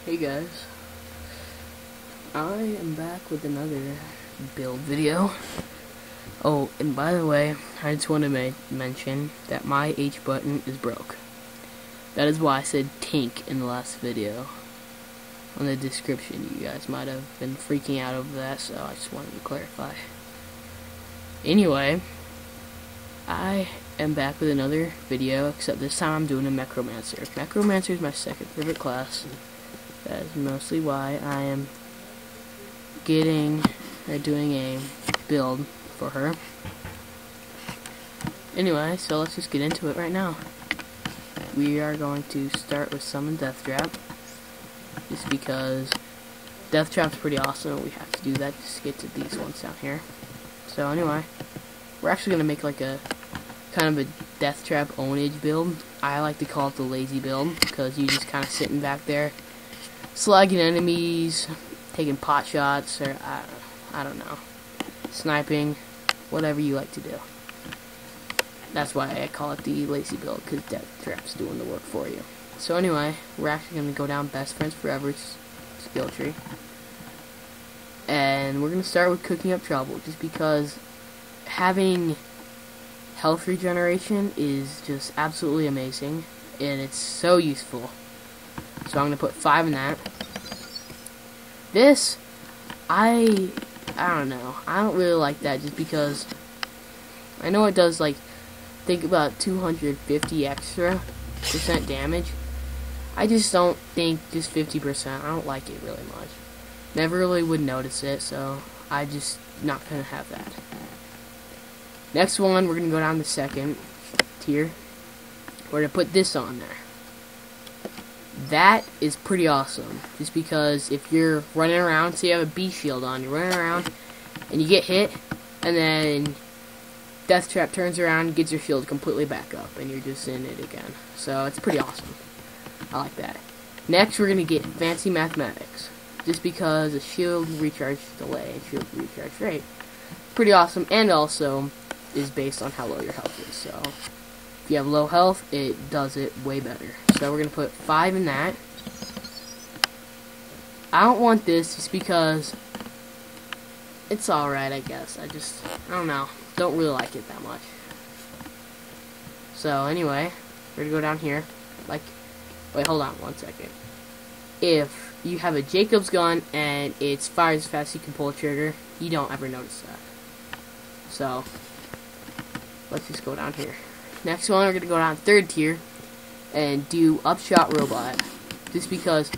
Hey guys, I am back with another build video. Oh, and by the way, I just want to mention that my H button is broke. That is why I said tink in the last video. On the description, you guys might have been freaking out over that, so I just wanted to clarify. Anyway, I am back with another video, except this time I'm doing a Mecromancer. Mecromancer is my second favorite class. That is mostly why I am doing a build for her. Anyway, so let's just get into it right now. We are going to start with summon deattrap, just because deattrap's pretty awesome. We have to do that just to get to these ones down here. So anyway, we're actually gonna make like a kind of a deattrap ownage build. I like to call it the lazy build because you just kind of sitting back there, slugging enemies, taking pot shots, or I don't know, sniping, whatever you like to do. That's why I call it the lazy build, because deattrap's doing the work for you. So anyway, we're actually going to go down Best Friends Forever skill tree. And we're going to start with Cooking Up Trouble, just because having health regeneration is just absolutely amazing, and it's so useful. So I'm going to put 5 in that. This, I don't know. I don't really like that just because I know it does, like, think about 250 extra % damage. I just don't think just 50%. I don't like it really much. Never really would notice it, so I just not going to have that. Next one, we're going to go down the second tier. We're going to put this on there. That is pretty awesome, just because if you're running around, say you have a bee shield on, you're running around, and you get hit, and then deattrap turns around and gets your shield completely back up, and you're just in it again. So it's pretty awesome. I like that. Next, we're going to get Fancy Mathematics, just because a shield recharge delay and shield recharge rate. Pretty awesome, and also is based on how low your health is. So if you have low health, it does it way better. So we're going to put 5 in that. I don't want this just because it's alright, I guess. I don't know. Don't really like it that much. So anyway, we're going to go down here. Like, wait, hold on 1 second. If you have a Jacob's gun and it fires as fast as you can pull a trigger, you don't ever notice that. So let's just go down here. Next one, we're going to go down 3rd tier and do Upshot Robot, just because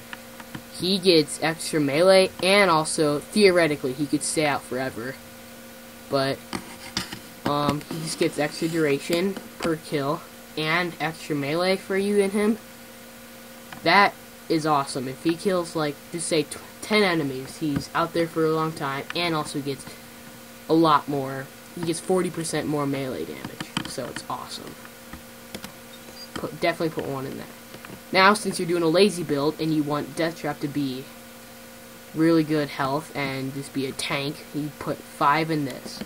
he gets extra melee, and also theoretically he could stay out forever, but he just gets extra duration per kill and extra melee for you and him. That is awesome. If he kills, like, just say 10 enemies, he's out there for a long time, and also gets a lot more. He gets 40% more melee damage, so it's awesome. Definitely put 1 in there. Now, since you're doing a lazy build and you want deattrap to be really good health and just be a tank, you put 5 in this.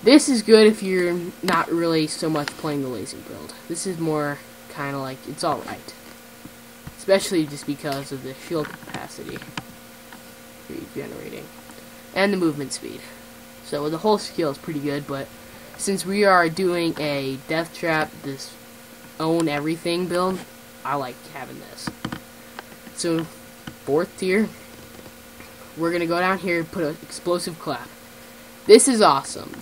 This is good if you're not really so much playing the lazy build. This is more kind of like, it's alright. Especially just because of the shield capacity regenerating. And the movement speed. So the whole skill is pretty good, but since we are doing a deattrap, this own everything build, I like having this. So 4th tier, we're gonna go down here and put an explosive clap. This is awesome.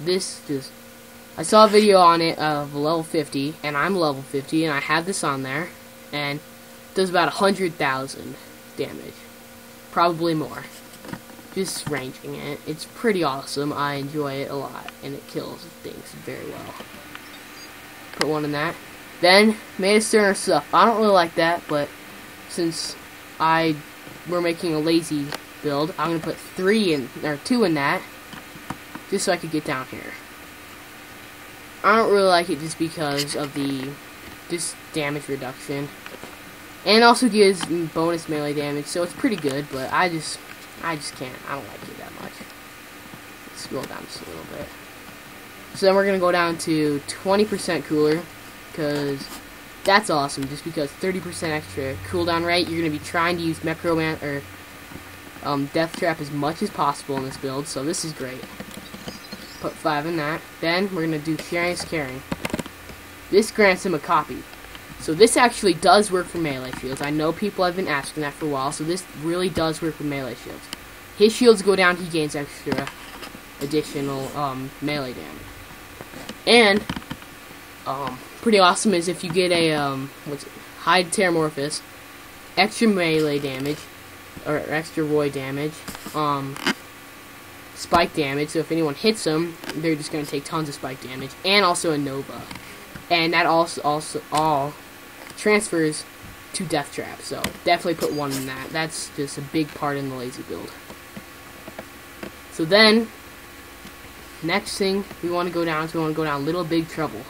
I saw a video on it of level 50, and I'm level 50, and I have this on there, and it does about 100,000 damage, probably more. Just ranging it. It's pretty awesome. I enjoy it a lot, and it kills things very well. Put 1 in that. Then, made a Sterner stuff. I don't really like that, but since we're making a lazy build, I'm gonna put 2 in that, just so I could get down here. I don't really like it just because of the damage reduction, and also gives bonus melee damage, so it's pretty good. But I just can't. I don't like it that much. Let's scroll down just a little bit. So then we're gonna go down to 20% cooler, because that's awesome, just because 30% extra cooldown rate. You're going to be trying to use Mecromancer or Death Trap as much as possible in this build, so this is great. Put 5 in that. Then we're going to do Sharing is Caring. This grants him a copy. So this actually does work for melee shields. I know people have been asking that for a while, so this really does work with melee shields. His shields go down, he gains extra additional melee damage. And pretty awesome is if you get a Hide Terramorphous, extra melee damage, or extra Roy damage, spike damage, so if anyone hits them, they're just going to take tons of spike damage, and also a Nova. And that also all transfers to Death Trap, so definitely put 1 in that. That's just a big part in the lazy build. So then, next thing we want to go down is we want to go down Little Big Trouble.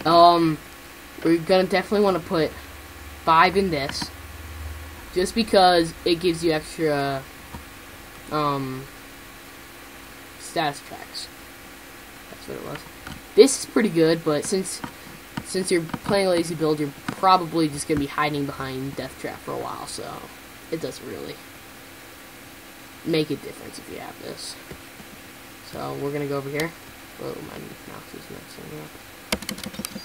We're gonna definitely want to put 5 in this, just because it gives you extra status tracks. That's what it was. This is pretty good, but since you're playing a lazy build, you're probably just gonna be hiding behind Death Trap for a while, so it doesn't really make a difference if you have this. So we're gonna go over here. Oh, my mouse is messing up.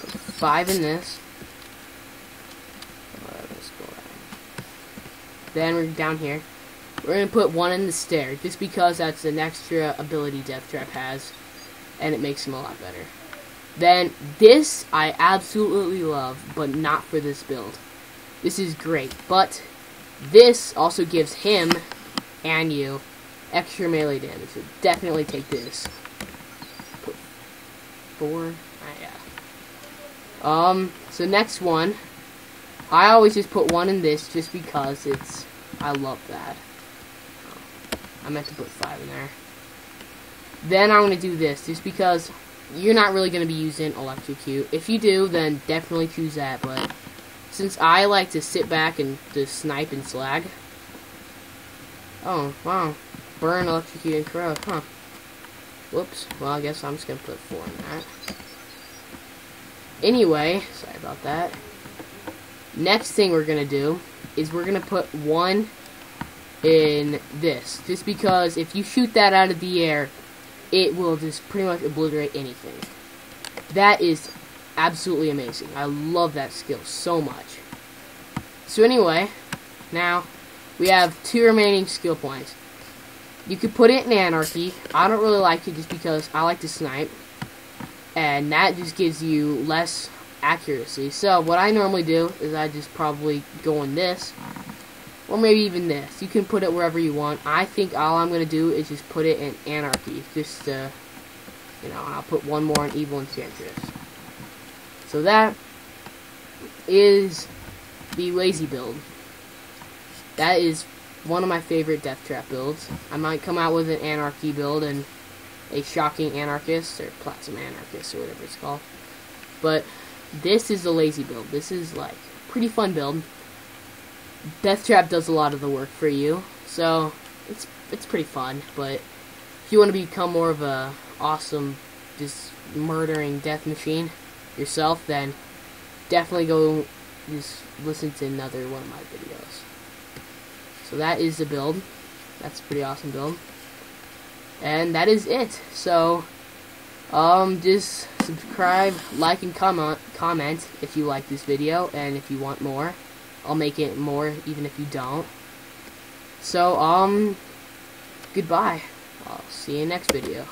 Put 5 in this. Let's go around. Then we're down here. We're gonna put 1 in the stair, just because that's an extra ability Death Trap has, and it makes him a lot better. Then this I absolutely love, but not for this build. This is great, but this also gives him and you extra melee damage, so definitely take this. Put 4. Yeah. So next one, I always just put 1 in this, just because I love that. I meant to put 5 in there. Then I'm gonna do this, just because you're not really gonna be using Electrocute. If you do, then definitely choose that. But since I like to sit back and just snipe and slag. Oh wow. Burn, Electrocute, and corrode, huh? Whoops. Well, I guess I'm just gonna put 4 in that. Anyway, sorry about that. Next thing we're gonna do is we're gonna put 1 in this, just because if you shoot that out of the air, it will just pretty much obliterate anything. That is absolutely amazing. I love that skill so much. So anyway, now we have 2 remaining skill points. You could put it in Anarchy. I don't really like it, just because I like to snipe, and that just gives you less accuracy. So what I normally do is I just probably go in this, or maybe even this. You can put it wherever you want. I think all I'm going to do is just put it in Anarchy, just to, I'll put 1 more in Evil Enchantress. So that is the lazy build. That is one of my favorite Death Trap builds. I might come out with an Anarchy build and a Shocking Anarchist, or Plasma Anarchist, or whatever it's called. But this is the lazy build. This is like a pretty fun build. Death Trap does a lot of the work for you, so it's pretty fun. But if you want to become more of a awesome, just murdering death machine yourself, then definitely go just listen to another one of my videos. So that is the build. That's a pretty awesome build. And that is it. So just subscribe, like, and comment if you like this video, and if you want more. I'll make it more even if you don't. So, goodbye. I'll see you next video.